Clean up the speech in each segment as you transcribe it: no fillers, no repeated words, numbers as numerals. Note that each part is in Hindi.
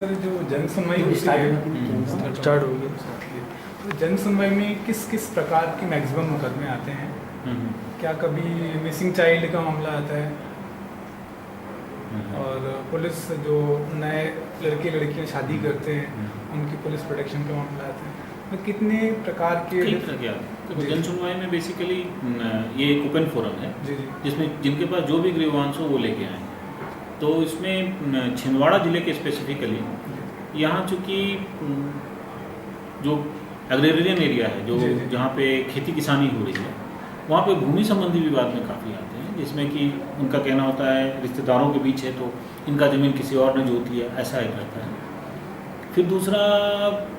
जो जन सुनवाई होती है स्टार्ट हो गया। तो जन सुनवाई में किस किस प्रकार के मैक्सिमम मुकदमे आते हैं? क्या कभी मिसिंग चाइल्ड का मामला आता है? और पुलिस जो नए लड़के लड़कियां शादी करते हैं उनकी पुलिस प्रोटेक्शन का मामला आता है। तो कितने प्रकार के जन सुनवाई में बेसिकली ये एक ओपन फोरम है जी जी जिसमें जिनके पास जो भी ग्रीवांस हो वो लेके आए। तो इसमें छिंदवाड़ा ज़िले के स्पेसिफिकली यहाँ चूँकि जो एग्रेरियन एरिया है जो जहाँ पे खेती किसानी हो रही है वहाँ पे भूमि संबंधी विवाद में काफ़ी आते हैं, जिसमें कि उनका कहना होता है रिश्तेदारों के बीच है तो इनका ज़मीन किसी और ने जोत लिया, ऐसा एक रहता है। फिर दूसरा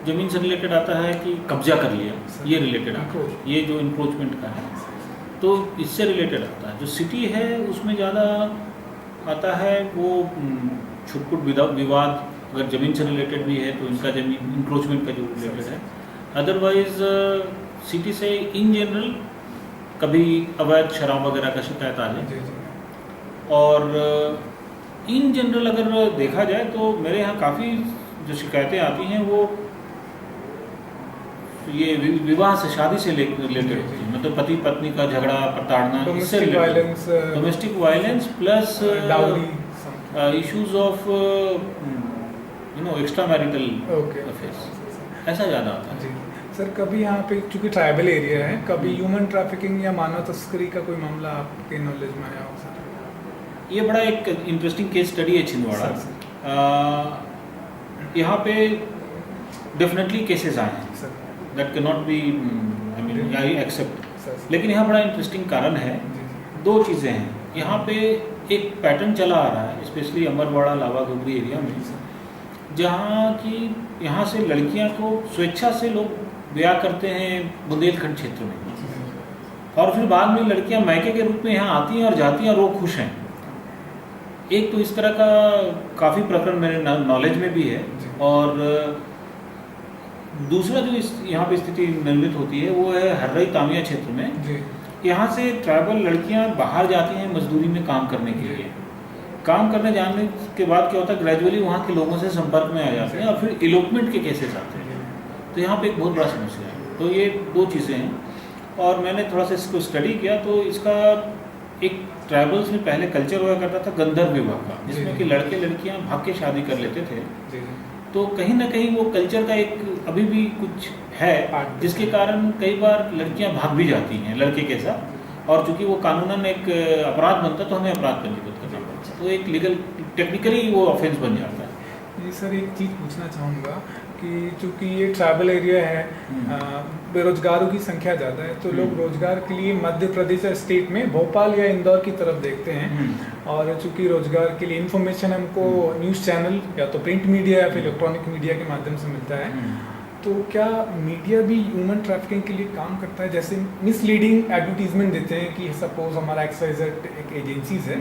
ज़मीन से रिलेटेड आता है कि कब्जा कर लिया, ये रिलेटेड आता है, ये जो इंक्रोचमेंट का है तो इससे रिलेटेड आता है। जो सिटी है उसमें ज़्यादा आता है वो छुटपुट विवाद, अगर ज़मीन से रिलेटेड भी है तो इनका ज़मीन इंक्रोचमेंट का जो रिलेटेड है। अदरवाइज सिटी से इन जनरल कभी अवैध शराब वगैरह का शिकायत आ जाए, और इन जनरल अगर देखा जाए तो मेरे यहाँ काफ़ी जो शिकायतें आती हैं वो ये विवाह से शादी से रिलेटेड होती है, मतलब पति पत्नी का झगड़ा प्रताड़ना, इससे domestic violence plus issues of extra marital affairs, ऐसा ज़्यादा आता है। सर कभी यहाँ पे चूँकि ट्राइबल एरिया है, कभी ह्यूमन ट्रैफिकिंग या मानव तस्करी का कोई मामला आपके नॉलेज में आया हो सर? ये बड़ा एक इंटरेस्टिंग केस स्टडी है छिंदवाड़ा। यहाँ पे डेफिनेटली केसेस आए हैं, that can not be I accept, लेकिन यहाँ बड़ा इंटरेस्टिंग कारण है। दो चीज़ें हैं यहाँ पे, एक पैटर्न चला आ रहा है स्पेशली अमरवाड़ा लावा घुगरी एरिया में, जहाँ की यहाँ से लड़कियाँ को स्वेच्छा से लोग ब्याह करते हैं बुंदेलखंड क्षेत्र में, और फिर बाद में लड़कियाँ मायके के रूप में यहाँ आती हैं और जाती हैं और वो खुश हैं। एक तो इस तरह का काफ़ी प्रकरण मेरे नॉलेज में भी है, और दूसरा जो यहाँ पे स्थिति निर्मित होती है वो है हर्रई तामिया क्षेत्र में। यहाँ से ट्राइबल लड़कियाँ बाहर जाती हैं मजदूरी में काम करने के लिए। काम करने जाने के बाद क्या होता है, ग्रेजुअली वहाँ के लोगों से संपर्क में आ जाते हैं और फिर इलोपमेंट के केसेस आते हैं। तो यहाँ पे एक बहुत बड़ा समस्या है। तो ये दो चीज़ें हैं, और मैंने थोड़ा सा इसको स्टडी किया तो इसका एक ट्राइबल्स में पहले कल्चर हुआ करता था गंधर्व विवाह का, जिसमें कि लड़के लड़कियाँ भाग के शादी कर लेते थे। तो कहीं ना कहीं वो कल्चर का एक अभी भी कुछ है, जिसके कारण कई बार लड़कियां भाग भी जाती हैं लड़के के साथ, और चूंकि वो कानूनन एक अपराध बनता तो हमें अपराध पंजीबद्ध करना पड़ता, तो एक लीगल टेक्निकली वो ऑफेंस बन जाता है। जी सर, एक चीज़ पूछना चाहूँगा कि चूँकि ये ट्राइबल एरिया है, बेरोजगारों की संख्या ज़्यादा है, तो लोग रोजगार के लिए मध्य प्रदेश स्टेट में भोपाल या इंदौर की तरफ देखते हैं, और चूँकि रोजगार के लिए इन्फॉर्मेशन हमको न्यूज़ चैनल या तो प्रिंट मीडिया या फिर इलेक्ट्रॉनिक मीडिया के माध्यम से मिलता है। तो क्या मीडिया भी ह्यूमन ट्रैफिकिंग के लिए काम करता है? जैसे मिसलीडिंग एडवर्टीजमेंट देते हैं कि सपोज हमारा एक्सवाइजेड एक एजेंसीज है,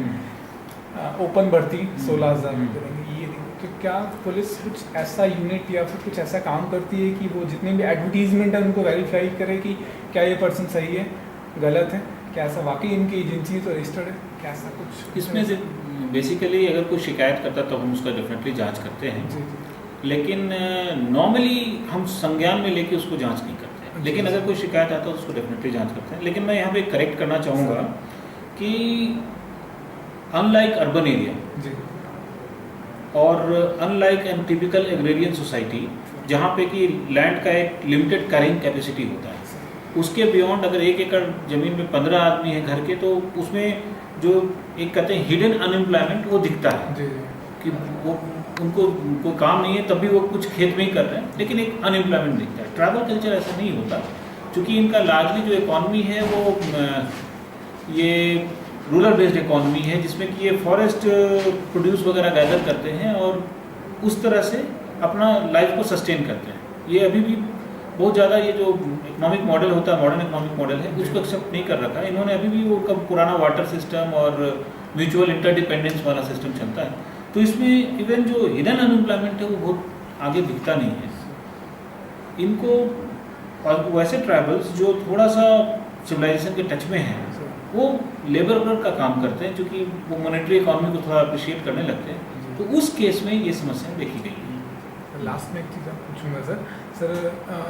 ओपन भर्ती 16,000 करेंगे, ये तो क्या पुलिस कुछ ऐसा यूनिट या फिर कुछ ऐसा काम करती है कि वो जितने भी एडवर्टीजमेंट है उनको वेरीफाई करे कि क्या ये पर्सन सही है गलत है, क्या ऐसा वाकई इनकी एजेंसी तो रजिस्टर्ड है, क्या ऐसा कुछ? इसमें से बेसिकली अगर कोई शिकायत करता है तो हम उसका डेफिनेटली जांच करते हैं, लेकिन नॉर्मली हम संज्ञान में लेके उसको जांच नहीं करते हैं। लेकिन अगर कोई शिकायत आता है तो उसको डेफिनेटली जांच करते हैं। लेकिन मैं यहाँ पे करेक्ट करना चाहूँगा कि अनलाइक अर्बन एरिया और unlike an typical agrarian society, जहाँ पे कि लैंड का एक लिमिटेड कैरिंग कैपेसिटी होता है, उसके बियॉन्ड अगर 1 एकड़ ज़मीन में 15 आदमी हैं घर के, तो उसमें जो एक कहते हैं हिडन अनएम्प्लॉयमेंट वो दिखता है कि वो उनको कोई काम नहीं है तब भी वो कुछ खेत में ही कर रहे हैं, लेकिन एक अनएम्प्लॉयमेंट दिखता है। ट्राइबल कल्चर ऐसा नहीं होता, क्योंकि इनका लार्जली जो इकॉनमी है वो ये रूरल बेस्ड इकॉनमी है, जिसमें कि ये फॉरेस्ट प्रोड्यूस वगैरह गैदर करते हैं और उस तरह से अपना लाइफ को सस्टेन करते हैं। ये अभी भी बहुत ज़्यादा ये जो इकोनॉमिक मॉडल होता है, मॉडर्न इकोनॉमिक मॉडल है, उसको एक्सेप्ट नहीं कर रखा है इन्होंने। अभी भी वो पुराना वाटर सिस्टम और म्यूचुअल इंटरडिपेंडेंस वाला सिस्टम चलता है। तो इसमें इवन जो हिडन अनएम्प्लॉयमेंट है वो बहुत आगे दिखता नहीं है इनको। और वैसे ट्राइबल्स जो थोड़ा सा सिविलाइजेशन के टच में हैं वो लेबर वर्क का काम करते हैं, क्योंकि वो मॉनेटरी इकोनॉमी को थोड़ा अप्रिशिएट करने लगते हैं, तो उस केस में ये समस्या देखी गई है। लास्ट में एक चीज़ आप पूछूंगा सर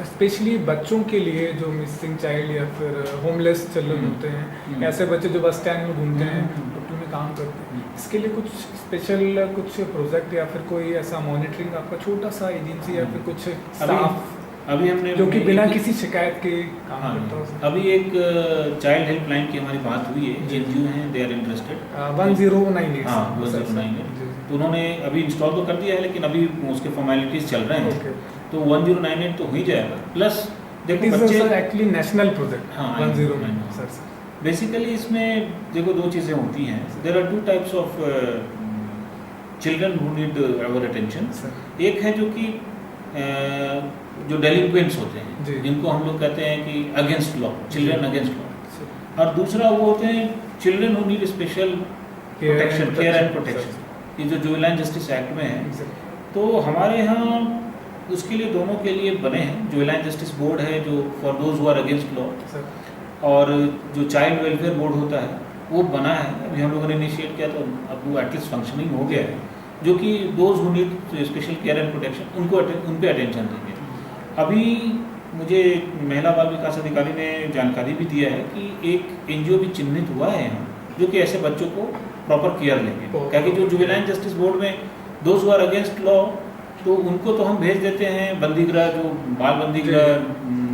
स्पेशली बच्चों के लिए जो मिसिंग चाइल्ड या फिर होमलेस चिल्ड्रन होते हैं, ऐसे बच्चे जो बस स्टैंड में घूमते हैं, होटल में काम करते हैं, इसके लिए कुछ स्पेशल कुछ प्रोजेक्ट या फिर कोई ऐसा मॉनिटरिंग आपका छोटा सा एजेंसी या फिर कुछ स्टाफ अभी हमने जो कि बिना किसी शिकायत के काम करता हो? अभी एक चाइल्ड हेल्पलाइन की हमारी बात हुई है, एनजीओ हैं, दे आर इंटरेस्टेड 1098। हाँ 1098, तो उन्होंने अभी इंस्टॉल तो कर दिया है, लेकिन अभी उसके फॉर्मेलिटीज चल रहे हैं, तो 1098 तो हो ही जाएगा। प्लस देखो बच्चे एक्चुअली नेशनल प्रोजेक्ट। हाँ 1098 सर। बेसिकली इसमें देखो दो चीज़ें होती हैं, there are two types of children who need our attention. एक है जो कि जो डेलिक्वेंट्स होते हैं, जिनको हम लोग कहते हैं कि against law, children against law, और दूसरा वो होते हैं children who need special protection, care and protection, ये जो जुवेनाइल जस्टिस एक्ट में है। तो हमारे यहाँ उसके लिए दोनों के लिए बने हैं, जुवेनाइल जस्टिस बोर्ड है जो for those who are against law, और जो चाइल्ड वेलफेयर बोर्ड होता है वो बना है, अभी हम लोगों ने इनिशिएट किया, तो अब वो एटलीस्ट फंक्शनिंग हो गया है, जो कि those who need special care and protection उन पे अटेंशन देंगे। अभी मुझे महिला बाल विकास अधिकारी ने जानकारी भी दिया है कि एक एनजीओ भी चिन्हित हुआ है यहाँ, जो कि ऐसे बच्चों को प्रॉपर केयर लेंगे, क्योंकि जो जुवेनाइल जस्टिस बोर्ड में those who are against law, तो उनको तो हम भेज देते हैं बंदीगृह, जो बाल बंदीगृह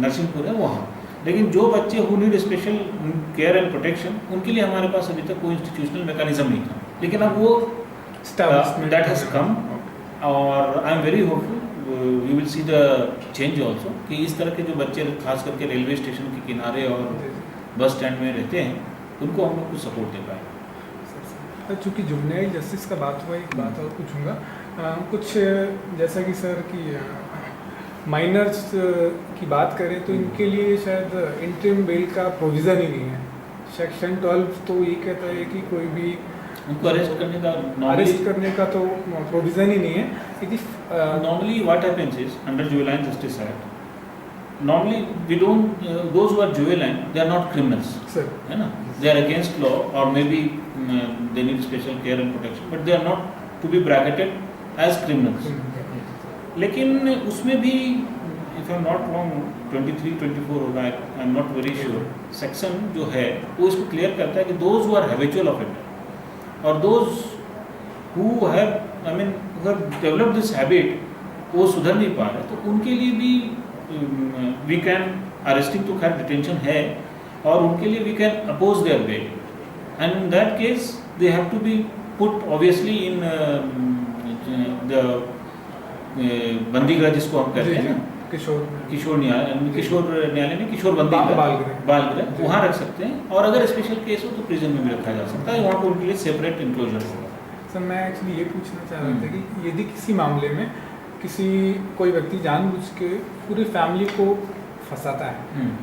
नरसिंहपुर है वहाँ, लेकिन जो बच्चे who need special care and protection, उनके लिए हमारे पास अभी तक कोई इंस्टीट्यूशनल मैकेनिज्म नहीं था, लेकिन अब वो दैट हैज कम, और I am very hopeful you will see the change also, कि इस तरह के जो बच्चे खास करके रेलवे स्टेशन के किनारे और बस स्टैंड में रहते हैं, उनको हम लोग कुछ सपोर्ट दे पाएँ। चूँकि जुवेनाइल जस्टिस का बात हुआ, एक बात और पूछूंगा, कुछ जैसा कि सर कि माइनर्स की बात करें तो इनके लिए शायद इंटरिम बेल का प्रोविज़न ही नहीं है। सेक्शन 12 तो ये कहता है कि कोई भी उनको अरेस्ट करने का तो प्रोविज़न ही नहीं है। Normally what happens is under juvenile justice act, normally we don't those who are juvenile, they are not criminals, sir, है ना, they are against law, or maybe they need special care and protection, but they are not to be bracketed as criminals. लेकिन उसमें भी if I am not wrong 23-24 होगा, I am not very sure, section जो है वो इसको क्लियर करता है कि those who are habitual offender और those who have who have developed this habit, वो सुधर नहीं पा रहे, तो उनके लिए भी वी कैन अरेस्टिंग तो खैर डिटेंशन है, और उनके लिए we can oppose their bail, and in that case they have to be put obviously in the बंदीगृह, जिसको हम कहते हैं ना, किशोर न्यायालय में किशोर बंदीगृह, बाल गृह, वहाँ रख सकते हैं, और अगर स्पेशल केस हो तो प्रिजन में भी रखा जा सकता है, वहाँ पर उनके लिए सेपरेट इंक्लोजर होगा। सर मैं एक्चुअली ये पूछना चाह रहा था कि यदि किसी मामले में कोई व्यक्ति जानबूझ के पूरी फैमिली को फंसाता है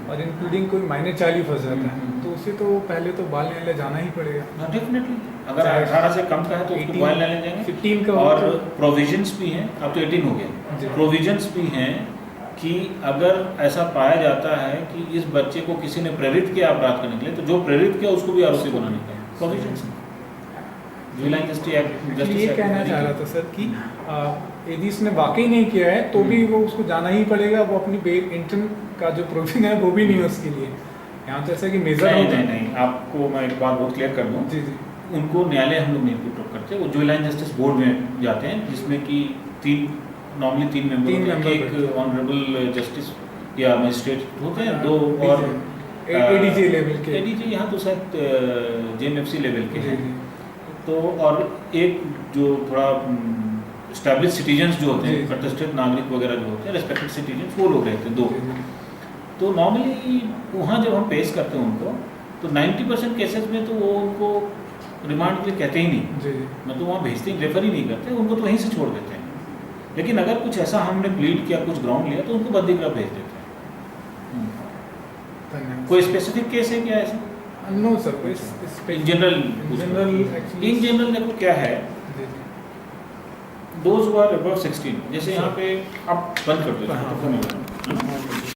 और इंक्लूडिंग कोई माइनर चाइल्ड ही फंस जाता है, तो उसे तो पहले तो बाल न्यायालय जाना ही पड़ेगा। डेफिनेटली, अगर 18 से कम का है तो उसको बाल न्यायालय जाएंगे, 15 का, और प्रोविजंस भी हैं, अब तो 18 हो गया, प्रोविजंस भी हैं कि अगर ऐसा पाया जाता है कि इस बच्चे को किसी ने प्रेरित किया अपराध करने के लिए, तो जो प्रेरित किया उसको भी आरोपी बनाने का प्रोविजंस है। जुवेनाइल जस्टिस एक्ट ये कहना चाह रहा था सर कि यदि इसने वाकई नहीं किया है तो भी वो उसको जाना ही पड़ेगा, वो अपनी बेल इंटर्न का जो प्रोविजन है वो भी नहीं है उसके लिए। यहाँ तो ऐसा कि मेजर नहीं, आपको मैं एक बात बहुत क्लियर कर दूँ, जी, उनको न्यायालय हम लोग नहीं पुट करते, वो जुवेनाइल जस्टिस बोर्ड में जाते हैं, जिसमें कि नॉर्मली तीन मेंबर, एक ऑनरेबल जस्टिस या मजिस्ट्रेट होते हैं, 2 और एडीजे लेवल के, एडीजे यहाँ तो शायद जेएमएफसी लेवल के हैं, तो और एक जो थोड़ा एस्टैब्लिश सिटीजन्स जो होते हैं, प्रतिष्ठित नागरिक वगैरह जो होते हैं, रेस्पेक्टेड सिटीजन्स, वो लोग रहते हैं 2। तो नॉर्मली वहाँ जब हम पेश करते हैं उनको, तो 90% केसेस में तो वो उनको रिमांड के लिए कहते ही नहीं, मतलब वहाँ भेजते ही, रेफर ही नहीं करते, उनको तो वहीं से छोड़ देते हैं। लेकिन अगर कुछ ऐसा हमने प्लीड किया, कुछ ग्राउंड लिया, तो उनको बंदीगृह भेज देते हैं। कोई स्पेसिफिक केस है क्या ऐसा? नो सर, इन जनरल देखो क्या है, दोज हु आर अबव 16, जैसे यहाँ पे आप बंद कर दो,